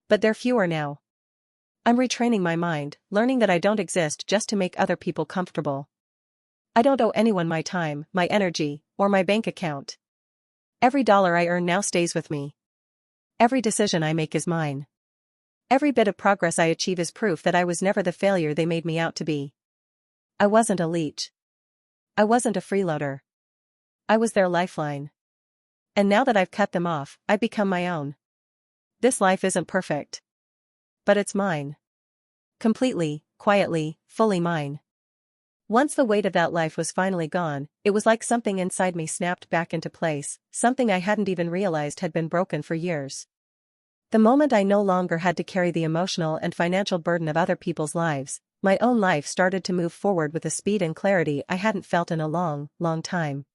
But they're fewer now. I'm retraining my mind, learning that I don't exist just to make other people comfortable. I don't owe anyone my time, my energy, or my bank account. Every dollar I earn now stays with me. Every decision I make is mine. Every bit of progress I achieve is proof that I was never the failure they made me out to be. I wasn't a leech. I wasn't a freeloader. I was their lifeline. And now that I've cut them off, I've become my own. This life isn't perfect. But it's mine. Completely, quietly, fully mine. Once the weight of that life was finally gone, it was like something inside me snapped back into place, something I hadn't even realized had been broken for years. The moment I no longer had to carry the emotional and financial burden of other people's lives, my own life started to move forward with a speed and clarity I hadn't felt in a long, long time.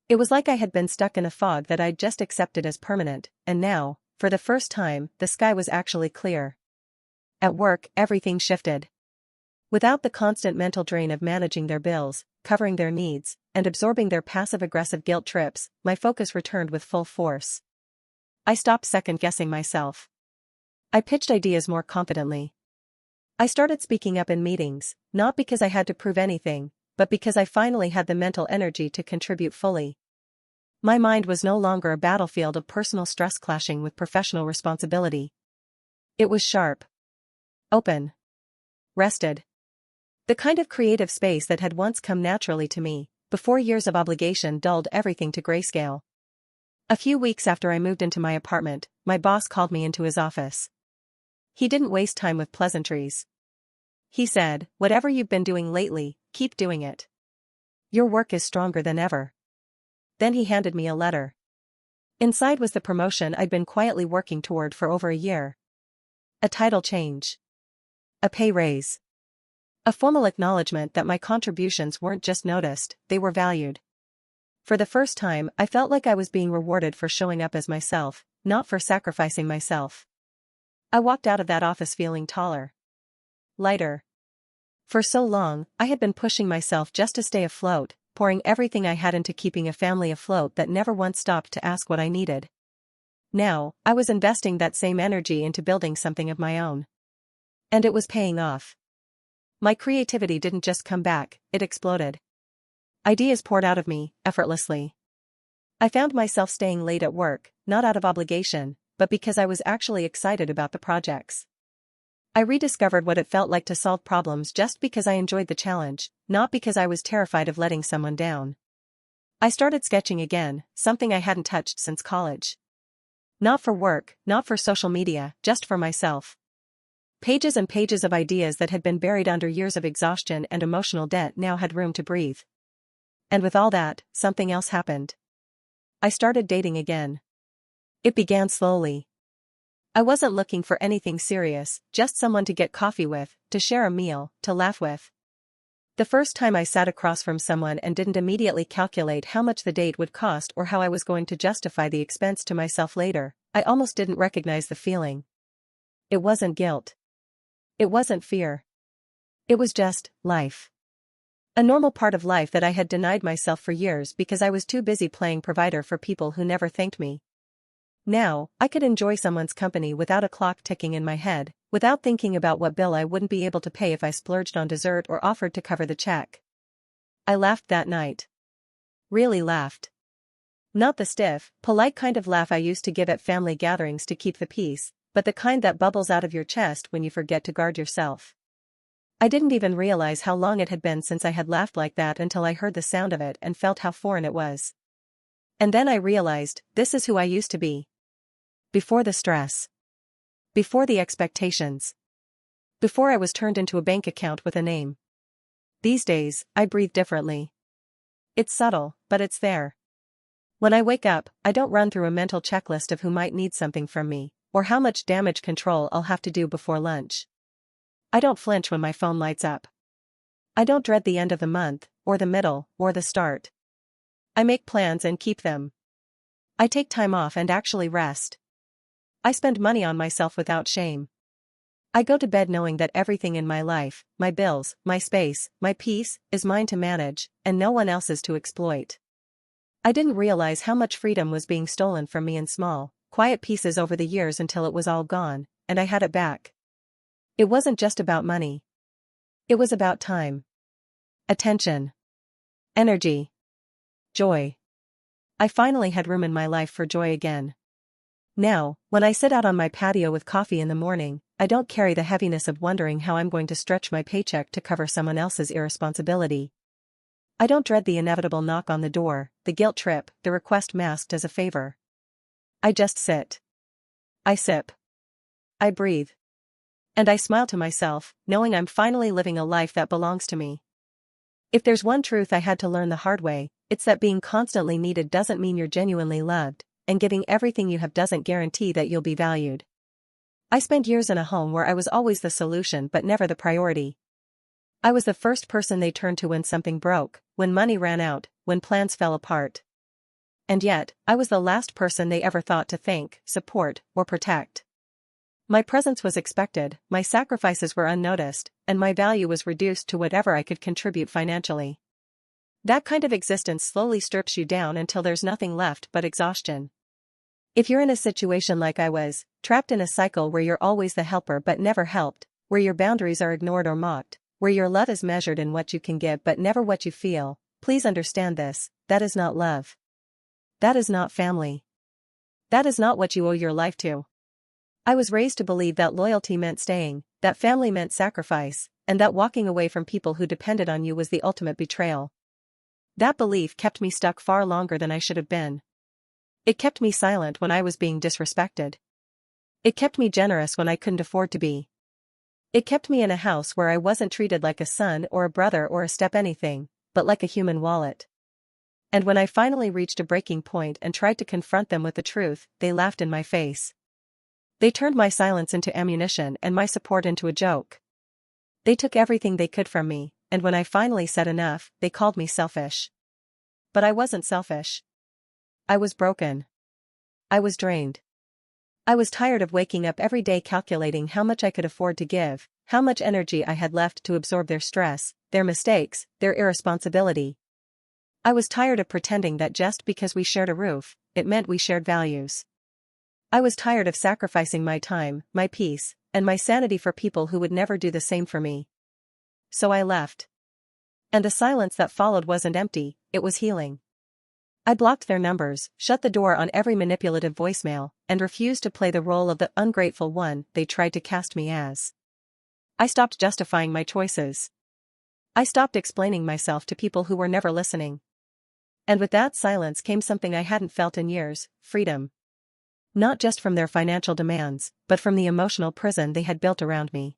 It was like I had been stuck in a fog that I'd just accepted as permanent, and now, for the first time, the sky was actually clear. At work, everything shifted. Without the constant mental drain of managing their bills, covering their needs, and absorbing their passive-aggressive guilt trips, my focus returned with full force. I stopped second-guessing myself. I pitched ideas more confidently. I started speaking up in meetings, not because I had to prove anything, but because I finally had the mental energy to contribute fully. My mind was no longer a battlefield of personal stress clashing with professional responsibility. It was sharp. Open. Rested. The kind of creative space that had once come naturally to me, before years of obligation dulled everything to grayscale. A few weeks after I moved into my apartment, my boss called me into his office. He didn't waste time with pleasantries. He said, "Whatever you've been doing lately, keep doing it. Your work is stronger than ever." Then he handed me a letter. Inside was the promotion I'd been quietly working toward for over a year. A title change. A pay raise. A formal acknowledgement that my contributions weren't just noticed, they were valued. For the first time, I felt like I was being rewarded for showing up as myself, not for sacrificing myself. I walked out of that office feeling taller. Lighter. For so long, I had been pushing myself just to stay afloat, pouring everything I had into keeping a family afloat that never once stopped to ask what I needed. Now, I was investing that same energy into building something of my own. And it was paying off. My creativity didn't just come back, it exploded. Ideas poured out of me, effortlessly. I found myself staying late at work, not out of obligation, but because I was actually excited about the projects. I rediscovered what it felt like to solve problems just because I enjoyed the challenge, not because I was terrified of letting someone down. I started sketching again, something I hadn't touched since college. Not for work, not for social media, just for myself. Pages and pages of ideas that had been buried under years of exhaustion and emotional debt now had room to breathe. And with all that, something else happened. I started dating again. It began slowly. I wasn't looking for anything serious, just someone to get coffee with, to share a meal, to laugh with. The first time I sat across from someone and didn't immediately calculate how much the date would cost or how I was going to justify the expense to myself later, I almost didn't recognize the feeling. It wasn't guilt. It wasn't fear. It was just life. A normal part of life that I had denied myself for years because I was too busy playing provider for people who never thanked me. Now, I could enjoy someone's company without a clock ticking in my head, without thinking about what bill I wouldn't be able to pay if I splurged on dessert or offered to cover the check. I laughed that night. Really laughed. Not the stiff, polite kind of laugh I used to give at family gatherings to keep the peace, but the kind that bubbles out of your chest when you forget to guard yourself. I didn't even realize how long it had been since I had laughed like that until I heard the sound of it and felt how foreign it was. And then I realized, this is who I used to be. Before the stress. Before the expectations. Before I was turned into a bank account with a name. These days, I breathe differently. It's subtle, but it's there. When I wake up, I don't run through a mental checklist of who might need something from me, or how much damage control I'll have to do before lunch. I don't flinch when my phone lights up. I don't dread the end of the month, or the middle, or the start. I make plans and keep them. I take time off and actually rest. I spend money on myself without shame. I go to bed knowing that everything in my life, my bills, my space, my peace, is mine to manage, and no one else's to exploit. I didn't realize how much freedom was being stolen from me in small, quiet pieces over the years until it was all gone, and I had it back. It wasn't just about money. It was about time. Attention. Energy. Joy. I finally had room in my life for joy again. Now, when I sit out on my patio with coffee in the morning, I don't carry the heaviness of wondering how I'm going to stretch my paycheck to cover someone else's irresponsibility. I don't dread the inevitable knock on the door, the guilt trip, the request masked as a favor. I just sit. I sip. I breathe. And I smile to myself, knowing I'm finally living a life that belongs to me. If there's one truth I had to learn the hard way, it's that being constantly needed doesn't mean you're genuinely loved, and giving everything you have doesn't guarantee that you'll be valued. I spent years in a home where I was always the solution but never the priority. I was the first person they turned to when something broke, when money ran out, when plans fell apart. And yet, I was the last person they ever thought to thank, support, or protect. My presence was expected, my sacrifices were unnoticed, and my value was reduced to whatever I could contribute financially. That kind of existence slowly strips you down until there's nothing left but exhaustion. If you're in a situation like I was, trapped in a cycle where you're always the helper but never helped, where your boundaries are ignored or mocked, where your love is measured in what you can give but never what you feel, please understand this, that is not love. That is not family. That is not what you owe your life to. I was raised to believe that loyalty meant staying, that family meant sacrifice, and that walking away from people who depended on you was the ultimate betrayal. That belief kept me stuck far longer than I should have been. It kept me silent when I was being disrespected. It kept me generous when I couldn't afford to be. It kept me in a house where I wasn't treated like a son or a brother or a step anything, but like a human wallet. And when I finally reached a breaking point and tried to confront them with the truth, they laughed in my face. They turned my silence into ammunition and my support into a joke. They took everything they could from me, and when I finally said enough, they called me selfish. But I wasn't selfish. I was broken. I was drained. I was tired of waking up every day calculating how much I could afford to give, how much energy I had left to absorb their stress, their mistakes, their irresponsibility. I was tired of pretending that just because we shared a roof, it meant we shared values. I was tired of sacrificing my time, my peace, and my sanity for people who would never do the same for me. So I left. And the silence that followed wasn't empty, it was healing. I blocked their numbers, shut the door on every manipulative voicemail, and refused to play the role of the ungrateful one they tried to cast me as. I stopped justifying my choices. I stopped explaining myself to people who were never listening. And with that silence came something I hadn't felt in years: freedom. Not just from their financial demands, but from the emotional prison they had built around me.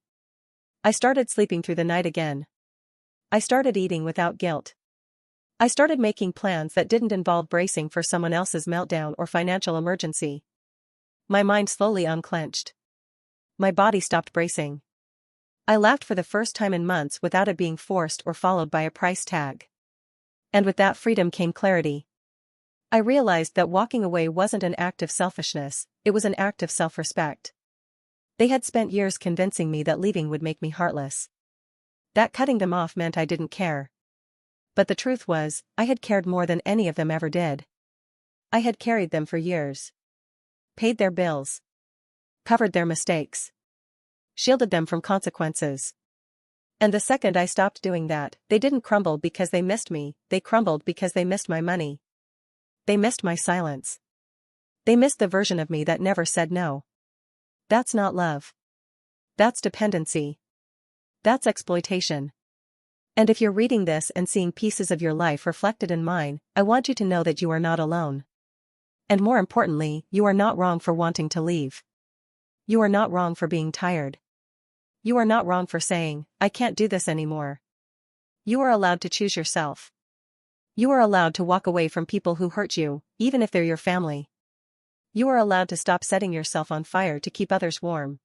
I started sleeping through the night again. I started eating without guilt. I started making plans that didn't involve bracing for someone else's meltdown or financial emergency. My mind slowly unclenched. My body stopped bracing. I laughed for the first time in months without it being forced or followed by a price tag. And with that freedom came clarity. I realized that walking away wasn't an act of selfishness, it was an act of self-respect. They had spent years convincing me that leaving would make me heartless. That cutting them off meant I didn't care. But the truth was, I had cared more than any of them ever did. I had carried them for years. Paid their bills. Covered their mistakes. Shielded them from consequences. And the second I stopped doing that, they didn't crumble because they missed me, they crumbled because they missed my money. They missed my silence. They missed the version of me that never said no. That's not love. That's dependency. That's exploitation. And if you're reading this and seeing pieces of your life reflected in mine, I want you to know that you are not alone. And more importantly, you are not wrong for wanting to leave. You are not wrong for being tired. You are not wrong for saying, I can't do this anymore. You are allowed to choose yourself. You are allowed to walk away from people who hurt you, even if they're your family. You are allowed to stop setting yourself on fire to keep others warm.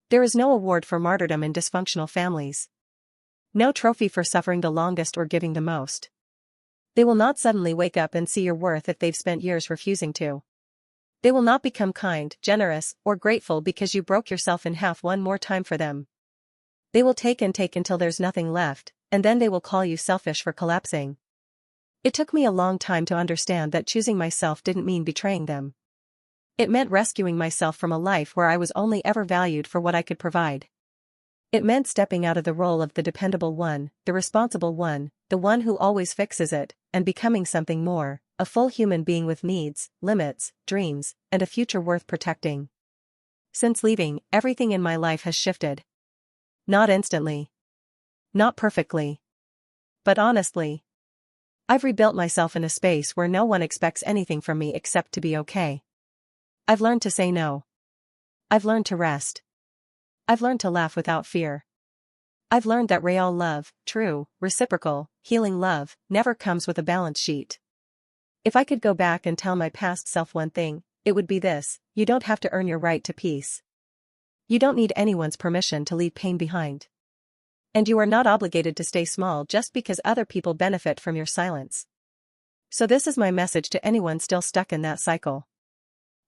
There is no award for martyrdom in dysfunctional families. No trophy for suffering the longest or giving the most. They will not suddenly wake up and see your worth if they've spent years refusing to. They will not become kind, generous, or grateful because you broke yourself in half one more time for them. They will take and take until there's nothing left, and then they will call you selfish for collapsing. It took me a long time to understand that choosing myself didn't mean betraying them. It meant rescuing myself from a life where I was only ever valued for what I could provide. It meant stepping out of the role of the dependable one, the responsible one, the one who always fixes it, and becoming something more, a full human being with needs, limits, dreams, and a future worth protecting. Since leaving, everything in my life has shifted. Not instantly. Not perfectly. But honestly. I've rebuilt myself in a space where no one expects anything from me except to be okay. I've learned to say no. I've learned to rest. I've learned to laugh without fear. I've learned that real love, true, reciprocal, healing love, never comes with a balance sheet. If I could go back and tell my past self one thing, it would be this: you don't have to earn your right to peace. You don't need anyone's permission to leave pain behind. And you are not obligated to stay small just because other people benefit from your silence. So this is my message to anyone still stuck in that cycle.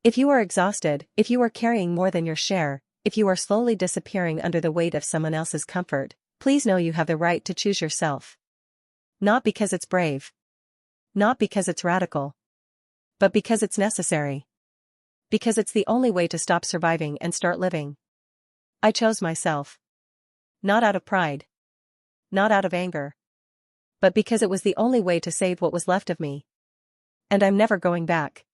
If you are exhausted, if you are carrying more than your share, if you are slowly disappearing under the weight of someone else's comfort, please know you have the right to choose yourself. Not because it's brave. Not because it's radical. But because it's necessary. Because it's the only way to stop surviving and start living. I chose myself. Not out of pride. Not out of anger. But because it was the only way to save what was left of me. And I'm never going back.